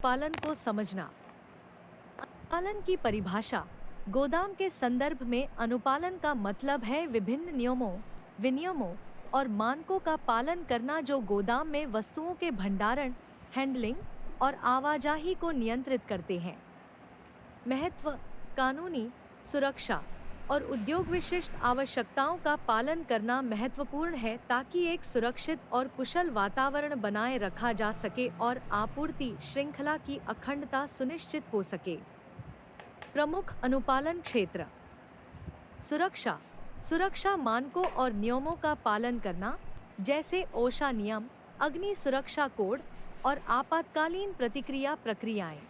पालन को समझना। अनुपालन की परिभाषा। गोदाम के संदर्भ में अनुपालन का मतलब है विभिन्न नियमों, विनियमों और मानकों का पालन करना जो गोदाम में वस्तुओं के भंडारण, हैंडलिंग और आवाजाही को नियंत्रित करते हैं। महत्व। कानूनी सुरक्षा और उद्योग विशिष्ट आवश्यकताओं का पालन करना महत्वपूर्ण है ताकि एक सुरक्षित और कुशल वातावरण बनाए रखा जा सके और आपूर्ति श्रृंखला की अखंडता सुनिश्चित हो सके। प्रमुख अनुपालन क्षेत्र। सुरक्षा। सुरक्षा मानकों और नियमों का पालन करना, जैसे ओशा नियम, अग्नि सुरक्षा कोड और आपातकालीन प्रतिक्रिया प्रक्रियाएं।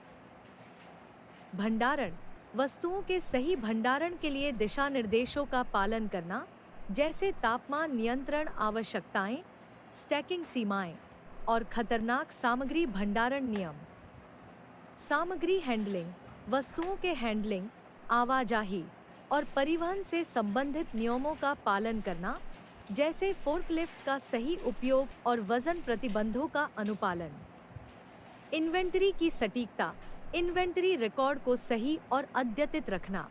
भंडारण। वस्तुओं के सही भंडारण के लिए दिशा निर्देशों का पालन करना, जैसे तापमान नियंत्रण आवश्यकताएं, स्टैकिंग सीमाएं और खतरनाक सामग्री भंडारण नियम। सामग्री हैंडलिंग। वस्तुओं के हैंडलिंग, आवाजाही और परिवहन से संबंधित नियमों का पालन करना, जैसे फोर्कलिफ्ट का सही उपयोग और वजन प्रतिबंधों का अनुपालन। इन्वेंटरी की सटीकता। इन्वेंटरी रिकॉर्ड को सही और अद्यतित रखना।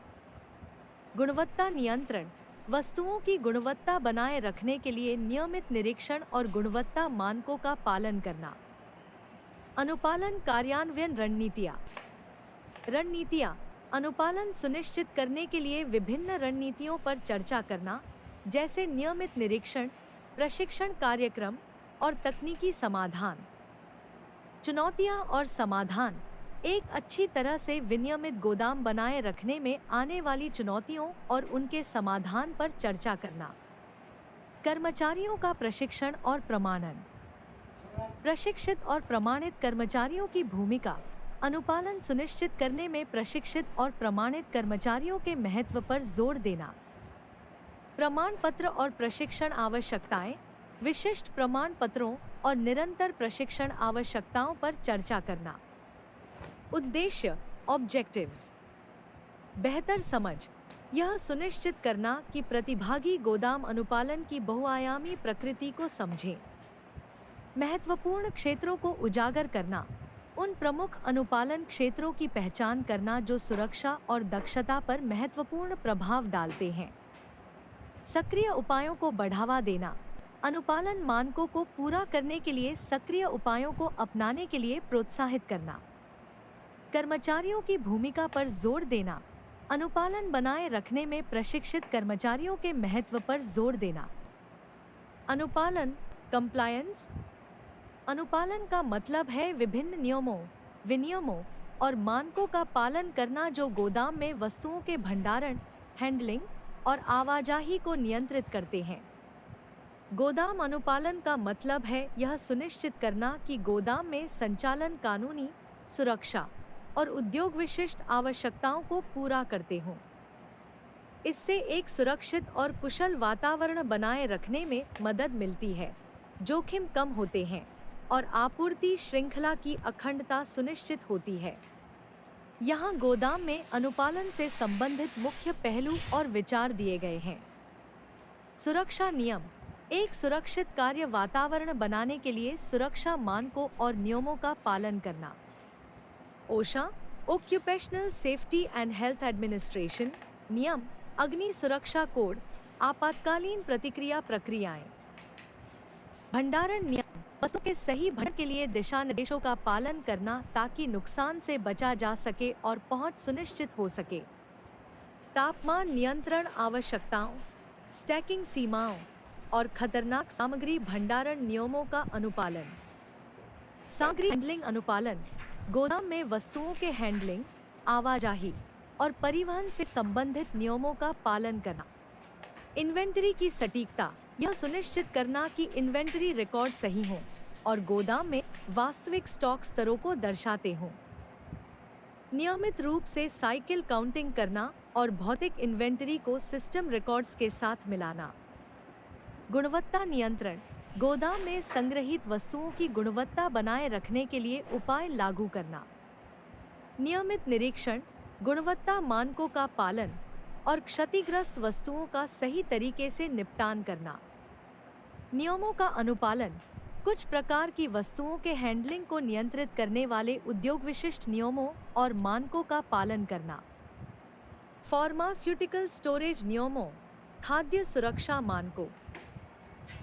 गुणवत्ता नियंत्रण। वस्तुओं की गुणवत्ता बनाए रखने के लिए नियमित निरीक्षण और गुणवत्ता मानकों का पालन करना। अनुपालन कार्यान्वयन रणनीतियाँ। रणनीतियाँ। अनुपालन सुनिश्चित करने के लिए विभिन्न रणनीतियों पर चर्चा करना, जैसे नियमित निरीक्षण, प्रशिक्षण कार्यक्रम और तकनीकी समाधान। चुनौतियाँ और समाधान। एक अच्छी तरह से विनियमित गोदाम बनाए रखने में आने वाली चुनौतियों और उनके समाधान पर चर्चा करना। कर्मचारियों का प्रशिक्षण और प्रमाणन। प्रशिक्षित और प्रमाणित कर्मचारियों की भूमिका। अनुपालन सुनिश्चित करने में प्रशिक्षित और प्रमाणित कर्मचारियों के महत्व पर जोर देना। प्रमाण पत्र और प्रशिक्षण आवश्यकताएं। विशिष्ट प्रमाण पत्रों और निरंतर प्रशिक्षण आवश्यकताओं पर चर्चा करना। उद्देश्य ऑब्जेक्टिव्स। बेहतर समझ। यह सुनिश्चित करना कि प्रतिभागी गोदाम अनुपालन की बहुआयामी प्रकृति को समझें। महत्वपूर्ण क्षेत्रों को उजागर करना। उन प्रमुख अनुपालन क्षेत्रों की पहचान करना जो सुरक्षा और दक्षता पर महत्वपूर्ण प्रभाव डालते हैं। सक्रिय उपायों को बढ़ावा देना। अनुपालन मानकों को पूरा करने के लिए सक्रिय उपायों को अपनाने के लिए प्रोत्साहित करना। कर्मचारियों की भूमिका पर जोर देना। अनुपालन बनाए रखने में प्रशिक्षित कर्मचारियों के महत्व पर जोर देना। अनुपालन कंप्लायंस। अनुपालन का मतलब है विभिन्न नियमों, विनियमों और मानकों का पालन करना जो गोदाम में वस्तुओं के भंडारण, हैंडलिंग और आवाजाही को नियंत्रित करते हैं। गोदाम अनुपालन का मतलब है यह सुनिश्चित करना कि गोदाम में संचालन कानूनी, सुरक्षा और उद्योग विशिष्ट आवश्यकताओं को पूरा करते हों। इससे एक सुरक्षित और कुशल वातावरण बनाए रखने में मदद मिलती है, जोखिम कम होते हैं और आपूर्ति श्रृंखला की अखंडता सुनिश्चित होती है। यहाँ गोदाम में अनुपालन से संबंधित मुख्य पहलू और विचार दिए गए हैं। सुरक्षा नियम। एक सुरक्षित कार्य वातावरण बनाने के लिए सुरक्षा मानकों और नियमों का पालन करना। OSHA occupational safety and health administration नियम, अग्नि सुरक्षा कोड, आपातकालीन प्रतिक्रिया प्रक्रियाएं। भंडारण नियम। वस्तुओं के सही भंडारण के लिए दिशा निर्देशों का पालन करना ताकि नुकसान से बचा जा सके और पहुंच सुनिश्चित हो सके। तापमान नियंत्रण आवश्यकताओं, स्टैकिंग सीमाओं और खतरनाक सामग्री भंडारण नियमों का अनुपालन। सामग्री हैंडलिंग अनुपालन। गोदाम में वस्तुओं के हैंडलिंग, आवाजाही और परिवहन से संबंधित नियमों का पालन करना। इन्वेंटरी की सटीकता। यह सुनिश्चित करना कि इन्वेंटरी रिकॉर्ड सही हों और गोदाम में वास्तविक स्टॉक स्तरों को दर्शाते हों। नियमित रूप से साइकिल काउंटिंग करना और भौतिक इन्वेंटरी को सिस्टम रिकॉर्ड्स के साथ मिलाना। गुणवत्ता नियंत्रण। गोदाम में संग्रहित वस्तुओं की गुणवत्ता बनाए रखने के लिए उपाय लागू करना। नियमित निरीक्षण, गुणवत्ता मानकों का पालन और क्षतिग्रस्त वस्तुओं का सही तरीके से निपटान करना। नियमों का अनुपालन। कुछ प्रकार की वस्तुओं के हैंडलिंग को नियंत्रित करने वाले उद्योग विशिष्ट नियमों और मानकों का पालन करना। फार्मास्यूटिकल स्टोरेज नियमों, खाद्य सुरक्षा मानकों।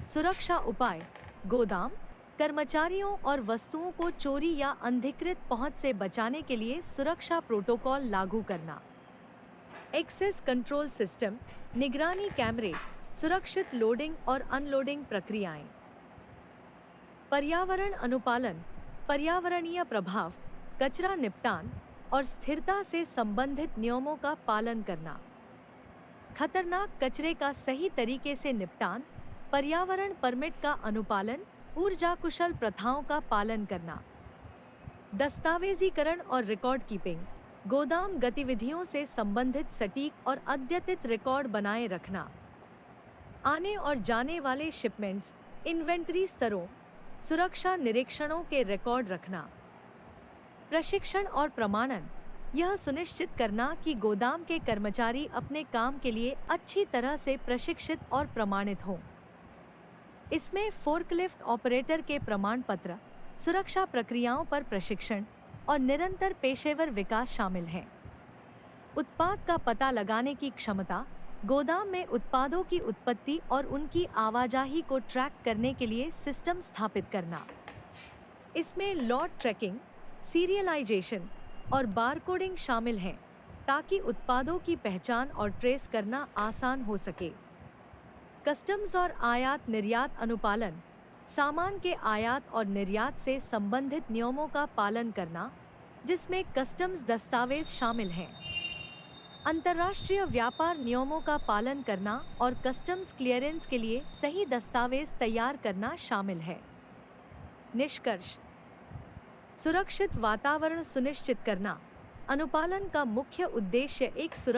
सुरक्षा उपाय, गोदाम, कर्मचारियों और वस्तुओं को चोरी या अनधिकृत पहुंच से बचाने के लिए सुरक्षा प्रोटोकॉल लागू करना। एक्सेस कंट्रोल सिस्टम, निगरानी कैमरे, सुरक्षित लोडिंग और अनलोडिंग प्रक्रियाएं। पर्यावरण अनुपालन, पर्यावरणीय प्रभाव, कचरा निपटान और स्थिरता से संबंधित नियमों का पालन करना। खतरनाक कचरे का सही तरीके से निपटान, पर्यावरण परमिट का अनुपालन, ऊर्जा कुशल प्रथाओं का पालन करना। दस्तावेजीकरण और रिकॉर्ड कीपिंग, गोदाम गतिविधियों से संबंधित सटीक और अद्यतित रिकॉर्ड बनाए रखना। आने और जाने वाले शिपमेंट्स, इन्वेंटरी स्तरों, सुरक्षा निरीक्षणों के रिकॉर्ड रखना। प्रशिक्षण और प्रमाणन, यह सुनिश्चित करना कि गोदाम के कर्मचारी अपने काम के लिए अच्छी तरह से प्रशिक्षित और प्रमाणित हों। इसमें फोर्कलिफ्ट ऑपरेटर के प्रमाण पत्र, सुरक्षा प्रक्रियाओं पर प्रशिक्षण और निरंतर पेशेवर विकास शामिल है। उत्पाद का पता लगाने की क्षमता, गोदाम में उत्पादों की उत्पत्ति और उनकी आवाजाही को ट्रैक करने के लिए सिस्टम स्थापित करना। इसमें लॉट ट्रैकिंग, सीरियलाइजेशन और बारकोडिंग शामिल हैं, ताकि उत्पादों की पहचान और ट्रेस करना आसान हो सके। कस्टम्स और आयात निर्यात अनुपालन, सामान के आयात और निर्यात से संबंधित नियमों का पालन करना, जिसमें कस्टम्स दस्तावेज शामिल हैं। अंतर्राष्ट्रीय व्यापार नियमों का पालन करना और कस्टम्स क्लियरेंस के लिए सही दस्तावेज तैयार करना शामिल है। निष्कर्ष, सुरक्षित वातावरण सुनिश्चित करना। अनुपालन का मुख्य उद्देश्य एक सुरक्षित